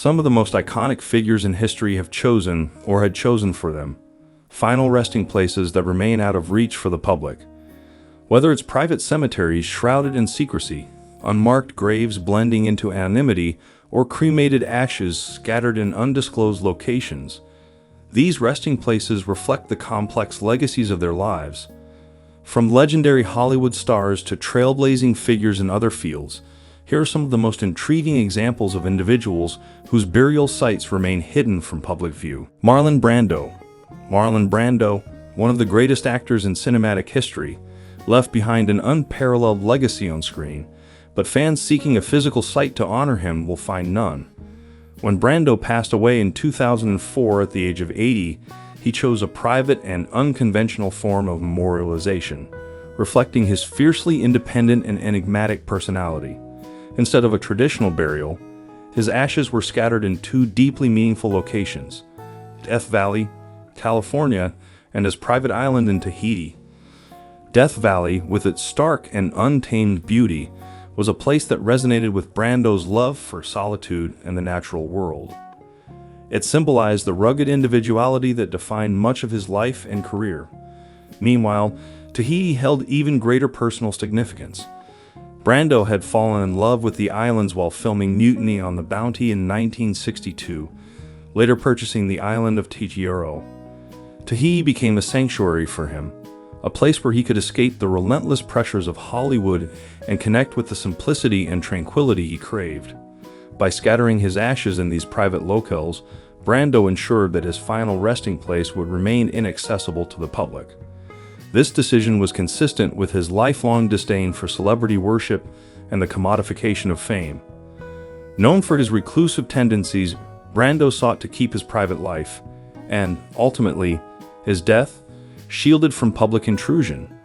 Some of the most iconic figures in history have chosen, or had chosen for them, final resting places that remain out of reach for the public. Whether it's private cemeteries shrouded in secrecy, unmarked graves blending into anonymity, or cremated ashes scattered in undisclosed locations, these resting places reflect the complex legacies of their lives. From legendary Hollywood stars to trailblazing figures in other fields, here are some of the most intriguing examples of individuals whose burial sites remain hidden from public view. Marlon Brando. Marlon Brando, one of the greatest actors in cinematic history, left behind an unparalleled legacy on screen, but fans seeking a physical site to honor him will find none. When Brando passed away in 2004 at the age of 80, he chose a private and unconventional form of memorialization, reflecting his fiercely independent and enigmatic personality. Instead of a traditional burial, his ashes were scattered in two deeply meaningful locations: Death Valley, California, and his private island in Tahiti. Death Valley, with its stark and untamed beauty, was a place that resonated with Brando's love for solitude and the natural world. It symbolized the rugged individuality that defined much of his life and career. Meanwhile, Tahiti held even greater personal significance. Brando had fallen in love with the islands while filming Mutiny on the Bounty in 1962, later purchasing the island of Tahiti. Tahiti became a sanctuary for him, a place where he could escape the relentless pressures of Hollywood and connect with the simplicity and tranquility he craved. By scattering his ashes in these private locales, Brando ensured that his final resting place would remain inaccessible to the public. This decision was consistent with his lifelong disdain for celebrity worship and the commodification of fame. Known for his reclusive tendencies, Brando sought to keep his private life, and, ultimately, his death, shielded from public intrusion.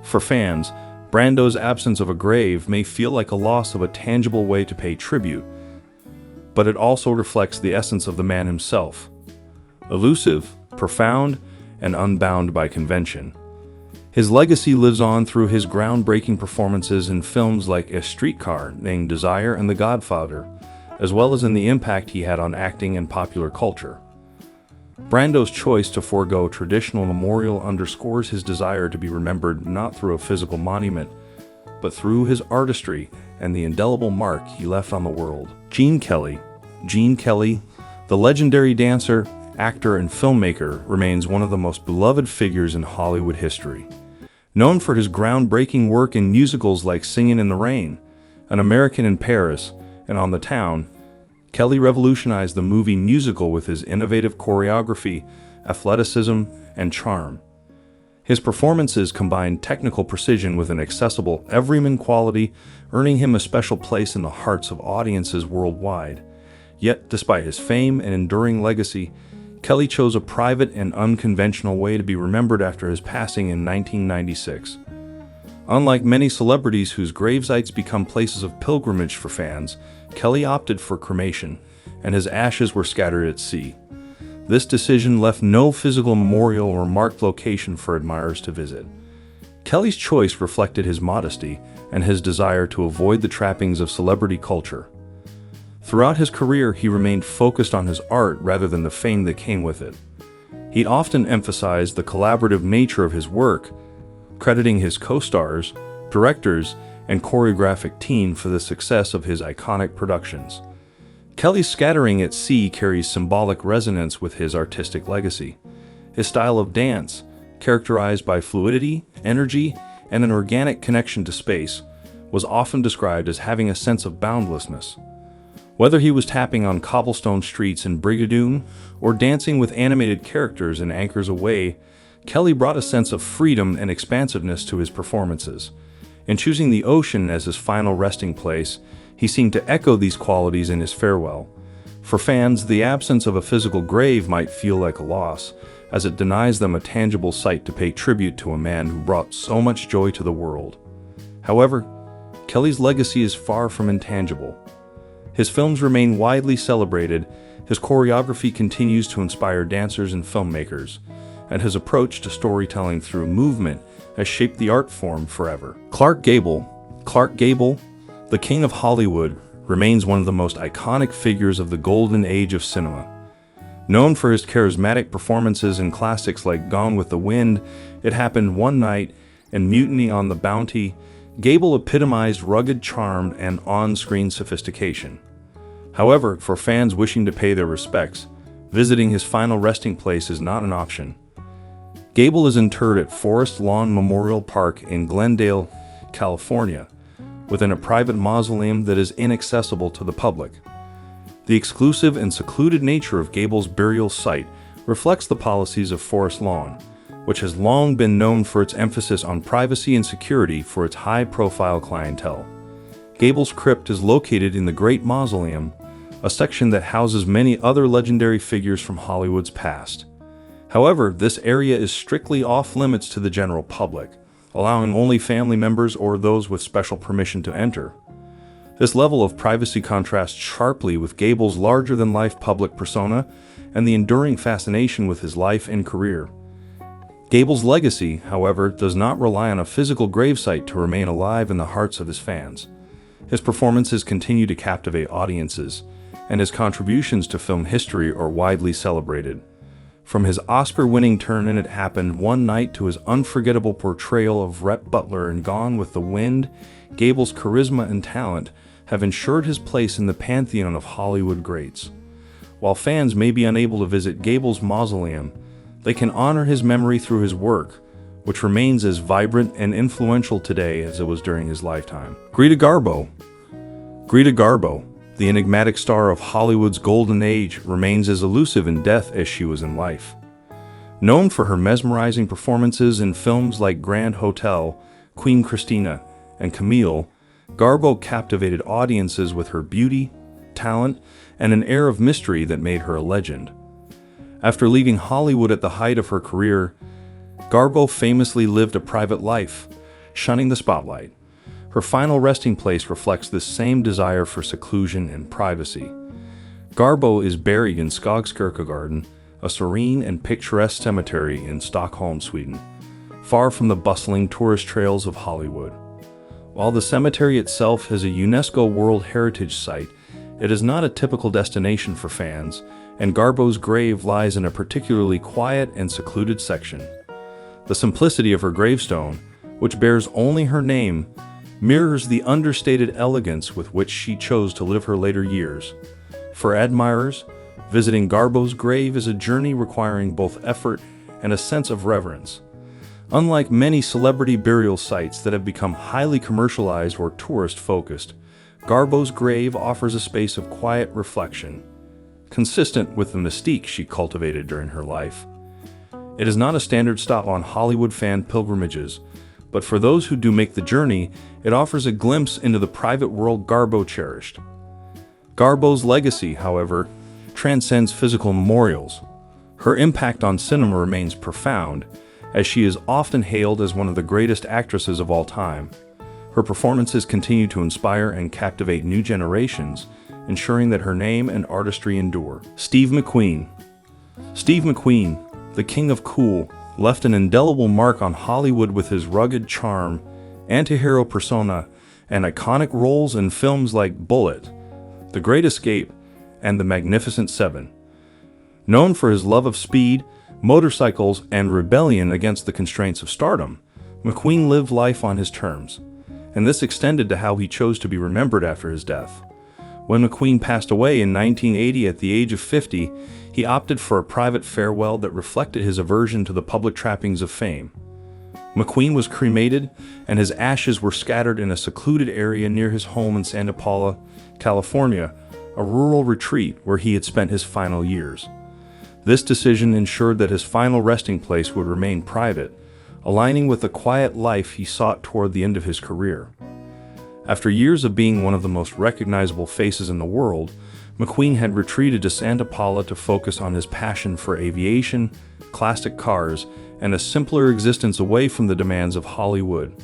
For fans, Brando's absence of a grave may feel like a loss of a tangible way to pay tribute, but it also reflects the essence of the man himself: elusive, profound, and unbound by convention. His legacy lives on through his groundbreaking performances in films like A Streetcar Named Desire and The Godfather, as well as in the impact he had on acting and popular culture. Brando's choice to forego traditional memorial underscores his desire to be remembered not through a physical monument, but through his artistry and the indelible mark he left on the world. Gene Kelly. Gene Kelly, the legendary dancer, actor, and filmmaker, remains one of the most beloved figures in Hollywood history. Known for his groundbreaking work in musicals like Singin' in the Rain, An American in Paris, and On the Town, Kelly revolutionized the movie musical with his innovative choreography, athleticism, and charm. His performances combined technical precision with an accessible, everyman quality, earning him a special place in the hearts of audiences worldwide. Yet, despite his fame and enduring legacy, Kelly chose a private and unconventional way to be remembered after his passing in 1996. Unlike many celebrities whose gravesites become places of pilgrimage for fans, Kelly opted for cremation, and his ashes were scattered at sea. This decision left no physical memorial or marked location for admirers to visit. Kelly's choice reflected his modesty and his desire to avoid the trappings of celebrity culture. Throughout his career, he remained focused on his art rather than the fame that came with it. He often emphasized the collaborative nature of his work, crediting his co-stars, directors, and choreographic team for the success of his iconic productions. Kelly's scattering at sea carries symbolic resonance with his artistic legacy. His style of dance, characterized by fluidity, energy, and an organic connection to space, was often described as having a sense of boundlessness. Whether he was tapping on cobblestone streets in Brigadoon or dancing with animated characters in Anchors Aweigh, Kelly brought a sense of freedom and expansiveness to his performances. In choosing the ocean as his final resting place, he seemed to echo these qualities in his farewell. For fans, the absence of a physical grave might feel like a loss, as it denies them a tangible site to pay tribute to a man who brought so much joy to the world. However, Kelly's legacy is far from intangible. His films remain widely celebrated, his choreography continues to inspire dancers and filmmakers, and his approach to storytelling through movement has shaped the art form forever. Clark Gable, the king of Hollywood, remains one of the most iconic figures of the golden age of cinema. Known for his charismatic performances in classics like Gone with the Wind, It Happened One Night, and Mutiny on the Bounty, Gable epitomized rugged charm and on-screen sophistication. However, for fans wishing to pay their respects, visiting his final resting place is not an option. Gable is interred at Forest Lawn Memorial Park in Glendale, California, within a private mausoleum that is inaccessible to the public. The exclusive and secluded nature of Gable's burial site reflects the policies of Forest Lawn, which has long been known for its emphasis on privacy and security for its high-profile clientele. Gable's crypt is located in the Great Mausoleum, a section that houses many other legendary figures from Hollywood's past. However, this area is strictly off-limits to the general public, allowing only family members or those with special permission to enter. This level of privacy contrasts sharply with Gable's larger-than-life public persona and the enduring fascination with his life and career. Gable's legacy, however, does not rely on a physical gravesite to remain alive in the hearts of his fans. His performances continue to captivate audiences, and his contributions to film history are widely celebrated. From his Oscar-winning turn in It Happened One Night to his unforgettable portrayal of Rhett Butler in Gone with the Wind, Gable's charisma and talent have ensured his place in the pantheon of Hollywood greats. While fans may be unable to visit Gable's mausoleum, they can honor his memory through his work, which remains as vibrant and influential today as it was during his lifetime. Greta Garbo, the enigmatic star of Hollywood's golden age, remains as elusive in death as she was in life. Known for her mesmerizing performances in films like Grand Hotel, Queen Christina, and Camille, Garbo captivated audiences with her beauty, talent, and an air of mystery that made her a legend. After leaving Hollywood at the height of her career, Garbo famously lived a private life, shunning the spotlight. Her final resting place reflects this same desire for seclusion and privacy. Garbo is buried in Skogskirkegården, a serene and picturesque cemetery in Stockholm, Sweden, far from the bustling tourist trails of Hollywood. While the cemetery itself is a UNESCO World Heritage Site, it is not a typical destination for fans, and Garbo's grave lies in a particularly quiet and secluded section. The simplicity of her gravestone, which bears only her name, mirrors the understated elegance with which she chose to live her later years. For admirers, visiting Garbo's grave is a journey requiring both effort and a sense of reverence. Unlike many celebrity burial sites that have become highly commercialized or tourist-focused, Garbo's grave offers a space of quiet reflection, consistent with the mystique she cultivated during her life. It is not a standard stop on Hollywood fan pilgrimages, but for those who do make the journey, it offers a glimpse into the private world Garbo cherished. Garbo's legacy, however, transcends physical memorials. Her impact on cinema remains profound, as she is often hailed as one of the greatest actresses of all time. Her performances continue to inspire and captivate new generations, ensuring that her name and artistry endure. Steve McQueen, the king of cool, left an indelible mark on Hollywood with his rugged charm, anti-hero persona, and iconic roles in films like Bullitt, The Great Escape, and The Magnificent Seven. Known for his love of speed, motorcycles, and rebellion against the constraints of stardom, McQueen lived life on his terms, and this extended to how he chose to be remembered after his death. When McQueen passed away in 1980 at the age of 50, he opted for a private farewell that reflected his aversion to the public trappings of fame. McQueen was cremated, and his ashes were scattered in a secluded area near his home in Santa Paula, California, a rural retreat where he had spent his final years. This decision ensured that his final resting place would remain private, aligning with the quiet life he sought toward the end of his career. After years of being one of the most recognizable faces in the world, McQueen had retreated to Santa Paula to focus on his passion for aviation, classic cars, and a simpler existence away from the demands of Hollywood.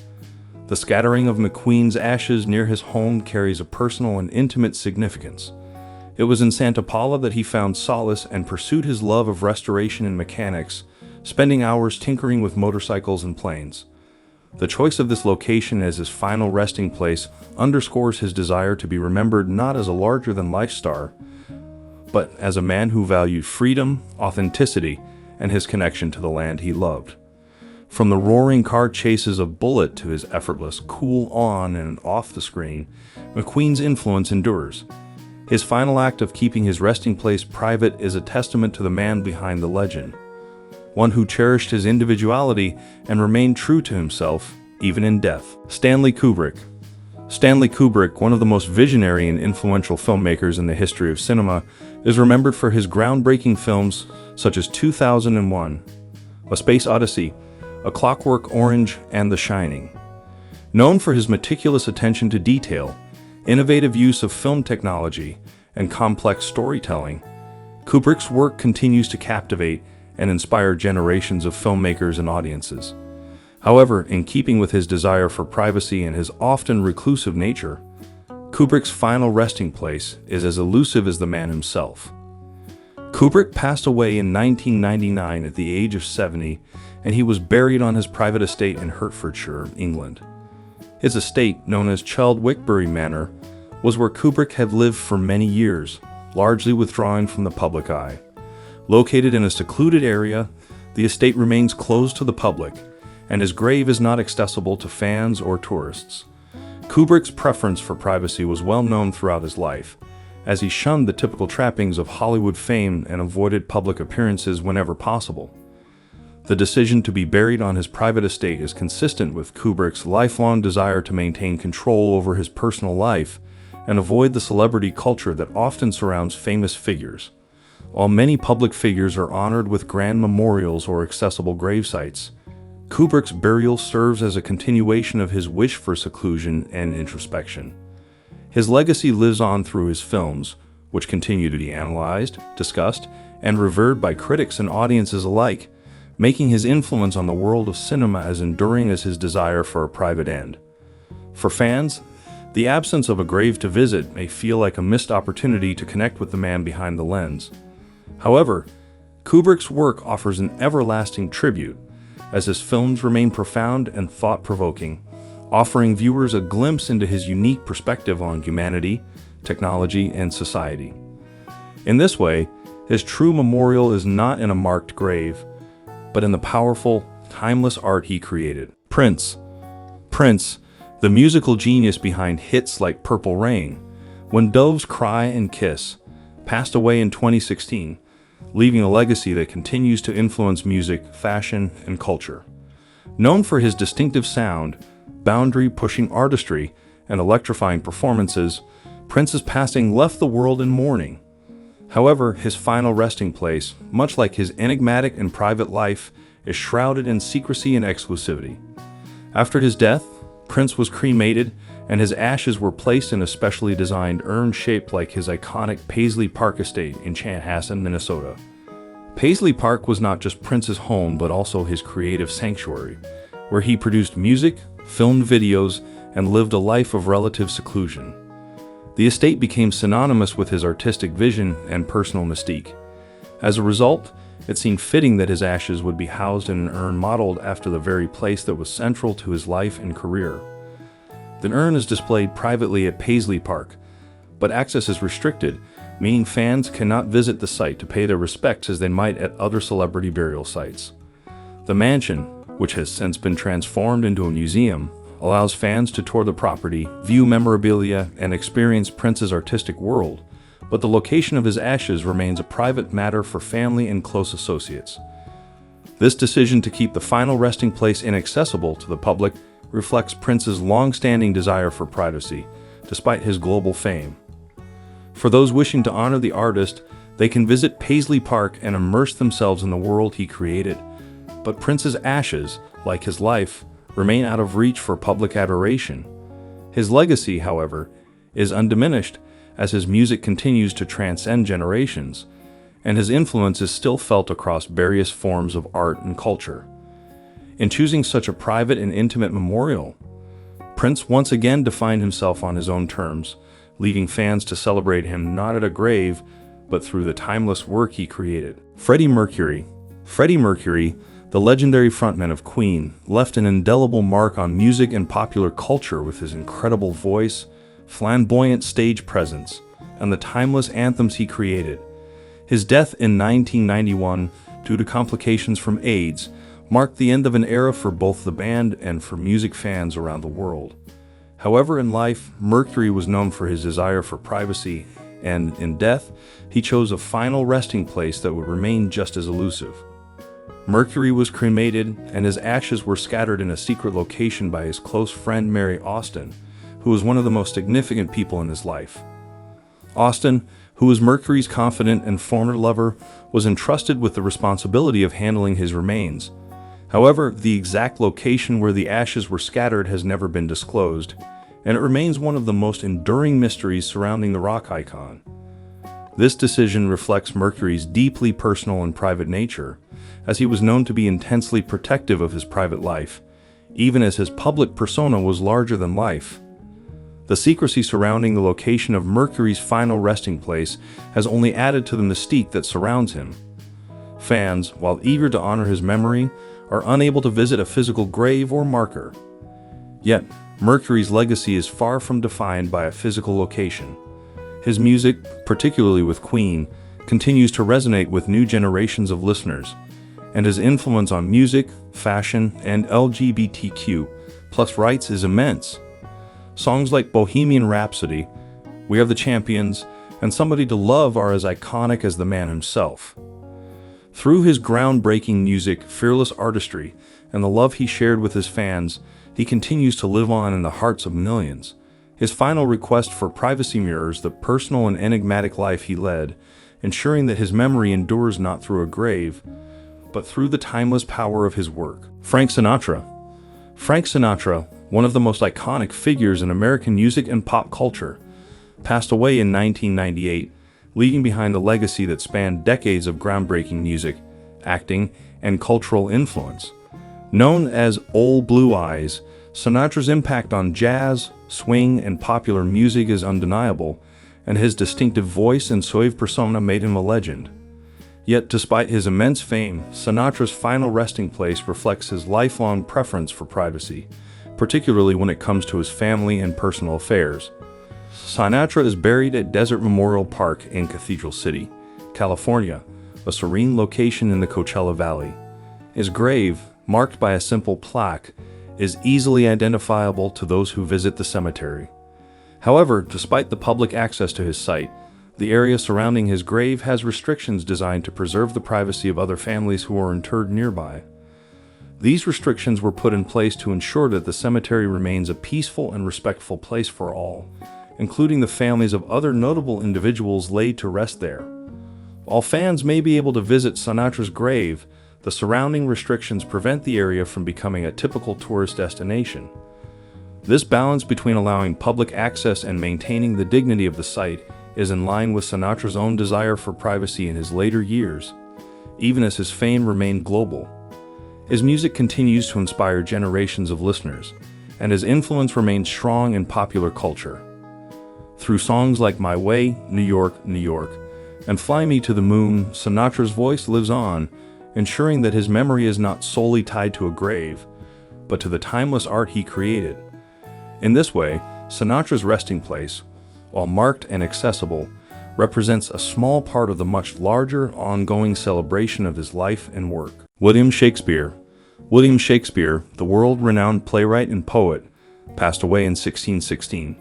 The scattering of McQueen's ashes near his home carries a personal and intimate significance. It was in Santa Paula that he found solace and pursued his love of restoration and mechanics, spending hours tinkering with motorcycles and planes. The choice of this location as his final resting place underscores his desire to be remembered not as a larger-than-life star, but as a man who valued freedom, authenticity, and his connection to the land he loved. From the roaring car chases of Bullitt to his effortless cool on and off the screen, McQueen's influence endures. His final act of keeping his resting place private is a testament to the man behind the legend, one who cherished his individuality and remained true to himself, even in death. Stanley Kubrick. Stanley Kubrick, one of the most visionary and influential filmmakers in the history of cinema, is remembered for his groundbreaking films such as 2001, A Space Odyssey, A Clockwork Orange, and The Shining. Known for his meticulous attention to detail, innovative use of film technology, and complex storytelling, Kubrick's work continues to captivate and inspire generations of filmmakers and audiences. However, in keeping with his desire for privacy and his often reclusive nature, Kubrick's final resting place is as elusive as the man himself. Kubrick passed away in 1999 at the age of 70, and he was buried on his private estate in Hertfordshire, England. His estate, known as Childwickbury Manor, was where Kubrick had lived for many years, largely withdrawing from the public eye. Located in a secluded area, the estate remains closed to the public, and his grave is not accessible to fans or tourists. Kubrick's preference for privacy was well known throughout his life, as he shunned the typical trappings of Hollywood fame and avoided public appearances whenever possible. The decision to be buried on his private estate is consistent with Kubrick's lifelong desire to maintain control over his personal life and avoid the celebrity culture that often surrounds famous figures. While many public figures are honored with grand memorials or accessible gravesites, Kubrick's burial serves as a continuation of his wish for seclusion and introspection. His legacy lives on through his films, which continue to be analyzed, discussed, and revered by critics and audiences alike, making his influence on the world of cinema as enduring as his desire for a private end. For fans, the absence of a grave to visit may feel like a missed opportunity to connect with the man behind the lens. However, Kubrick's work offers an everlasting tribute, as his films remain profound and thought-provoking, offering viewers a glimpse into his unique perspective on humanity, technology, and society. In this way, his true memorial is not in a marked grave, but in the powerful, timeless art he created. Prince, the musical genius behind hits like Purple Rain, When Doves Cry and Kiss, passed away in 2016, leaving a legacy that continues to influence music, fashion, and culture. Known for his distinctive sound, boundary-pushing artistry, and electrifying performances, Prince's passing left the world in mourning. However, his final resting place, much like his enigmatic and private life, is shrouded in secrecy and exclusivity. After his death, Prince was cremated, and his ashes were placed in a specially designed urn shaped like his iconic Paisley Park estate in Chanhassen, Minnesota. Paisley Park was not just Prince's home but also his creative sanctuary, where he produced music, filmed videos, and lived a life of relative seclusion. The estate became synonymous with his artistic vision and personal mystique. As a result, it seemed fitting that his ashes would be housed in an urn modeled after the very place that was central to his life and career. The urn is displayed privately at Paisley Park, but access is restricted, meaning fans cannot visit the site to pay their respects as they might at other celebrity burial sites. The mansion, which has since been transformed into a museum, allows fans to tour the property, view memorabilia, and experience Prince's artistic world, but the location of his ashes remains a private matter for family and close associates. This decision to keep the final resting place inaccessible to the public reflects Prince's long-standing desire for privacy, despite his global fame. For those wishing to honor the artist, they can visit Paisley Park and immerse themselves in the world he created, but Prince's ashes, like his life, remain out of reach for public adoration. His legacy, however, is undiminished as his music continues to transcend generations, and his influence is still felt across various forms of art and culture. In choosing such a private and intimate memorial, Prince once again defined himself on his own terms, leaving fans to celebrate him not at a grave, but through the timeless work he created. Freddie Mercury, The legendary frontman of Queen left an indelible mark on music and popular culture with his incredible voice, flamboyant stage presence, and the timeless anthems he created. His death in 1991, due to complications from AIDS, marked the end of an era for both the band and for music fans around the world. However, in life, Mercury was known for his desire for privacy, and in death, he chose a final resting place that would remain just as elusive. Mercury was cremated, and his ashes were scattered in a secret location by his close friend Mary Austin, who was one of the most significant people in his life. Austin, who was Mercury's confidant and former lover, was entrusted with the responsibility of handling his remains. However, the exact location where the ashes were scattered has never been disclosed, and it remains one of the most enduring mysteries surrounding the rock icon. This decision reflects Mercury's deeply personal and private nature, as he was known to be intensely protective of his private life, even as his public persona was larger than life. The secrecy surrounding the location of Mercury's final resting place has only added to the mystique that surrounds him. Fans, while eager to honor his memory, are unable to visit a physical grave or marker. Yet, Mercury's legacy is far from defined by a physical location. His music, particularly with Queen, continues to resonate with new generations of listeners, and his influence on music, fashion, and LGBTQ+ rights is immense. Songs like Bohemian Rhapsody, We Are the Champions, and Somebody to Love are as iconic as the man himself. Through his groundbreaking music, fearless artistry, and the love he shared with his fans, he continues to live on in the hearts of millions. His final request for privacy mirrors the personal and enigmatic life he led, ensuring that his memory endures not through a grave, but through the timeless power of his work. Frank Sinatra. Frank Sinatra, one of the most iconic figures in American music and pop culture, passed away in 1998, leaving behind a legacy that spanned decades of groundbreaking music, acting, and cultural influence. Known as Old Blue Eyes, Sinatra's impact on jazz, swing, and popular music is undeniable, and his distinctive voice and suave persona made him a legend. Yet, despite his immense fame, Sinatra's final resting place reflects his lifelong preference for privacy, particularly when it comes to his family and personal affairs. Sinatra is buried at Desert Memorial Park in Cathedral City, California, a serene location in the Coachella Valley. His grave, marked by a simple plaque, is easily identifiable to those who visit the cemetery. However, despite the public access to his site, the area surrounding his grave has restrictions designed to preserve the privacy of other families who are interred nearby. These restrictions were put in place to ensure that the cemetery remains a peaceful and respectful place for all, including the families of other notable individuals laid to rest there. While fans may be able to visit Sinatra's grave, the surrounding restrictions prevent the area from becoming a typical tourist destination. This balance between allowing public access and maintaining the dignity of the site is in line with Sinatra's own desire for privacy in his later years, even as his fame remained global. His music continues to inspire generations of listeners, and his influence remains strong in popular culture. Through songs like My Way, New York, New York, and Fly Me to the Moon, Sinatra's voice lives on, ensuring that his memory is not solely tied to a grave, but to the timeless art he created. In this way, Sinatra's resting place, while marked and accessible, represents a small part of the much larger, ongoing celebration of his life and work. William Shakespeare. William Shakespeare, the world-renowned playwright and poet, passed away in 1616,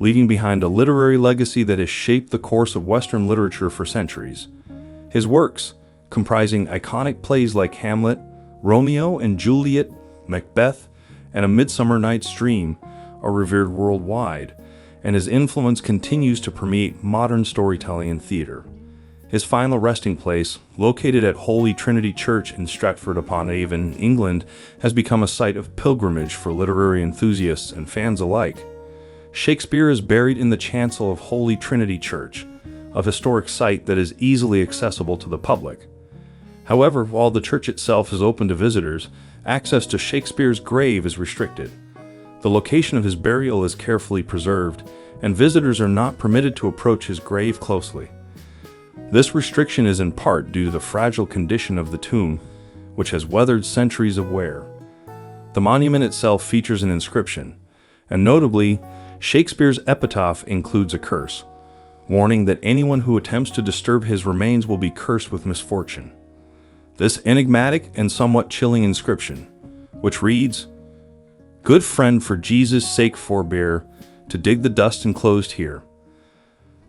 leaving behind a literary legacy that has shaped the course of Western literature for centuries. His works, comprising iconic plays like Hamlet, Romeo and Juliet, Macbeth, and A Midsummer Night's Dream, are revered worldwide, and his influence continues to permeate modern storytelling and theater. His final resting place, located at Holy Trinity Church in Stratford-upon-Avon, England, has become a site of pilgrimage for literary enthusiasts and fans alike. Shakespeare is buried in the chancel of Holy Trinity Church, a historic site that is easily accessible to the public. However, while the church itself is open to visitors, access to Shakespeare's grave is restricted. The location of his burial is carefully preserved, and visitors are not permitted to approach his grave closely. This restriction is in part due to the fragile condition of the tomb, which has weathered centuries of wear. The monument itself features an inscription, and notably, Shakespeare's epitaph includes a curse, warning that anyone who attempts to disturb his remains will be cursed with misfortune. This enigmatic and somewhat chilling inscription, which reads, "Good friend, for Jesus' sake forbear to dig the dust enclosed here.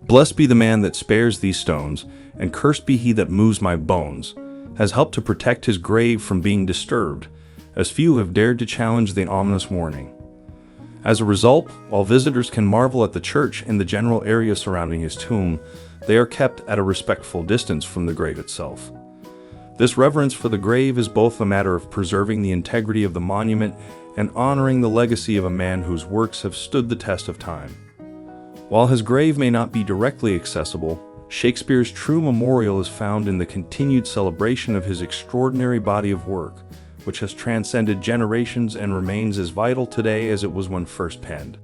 Blessed be the man that spares these stones, and cursed be he that moves my bones," has helped to protect his grave from being disturbed, as few have dared to challenge the ominous warning. As a result, while visitors can marvel at the church and the general area surrounding his tomb, they are kept at a respectful distance from the grave itself. This reverence for the grave is both a matter of preserving the integrity of the monument and honoring the legacy of a man whose works have stood the test of time. While his grave may not be directly accessible, Shakespeare's true memorial is found in the continued celebration of his extraordinary body of work, which has transcended generations and remains as vital today as it was when first penned.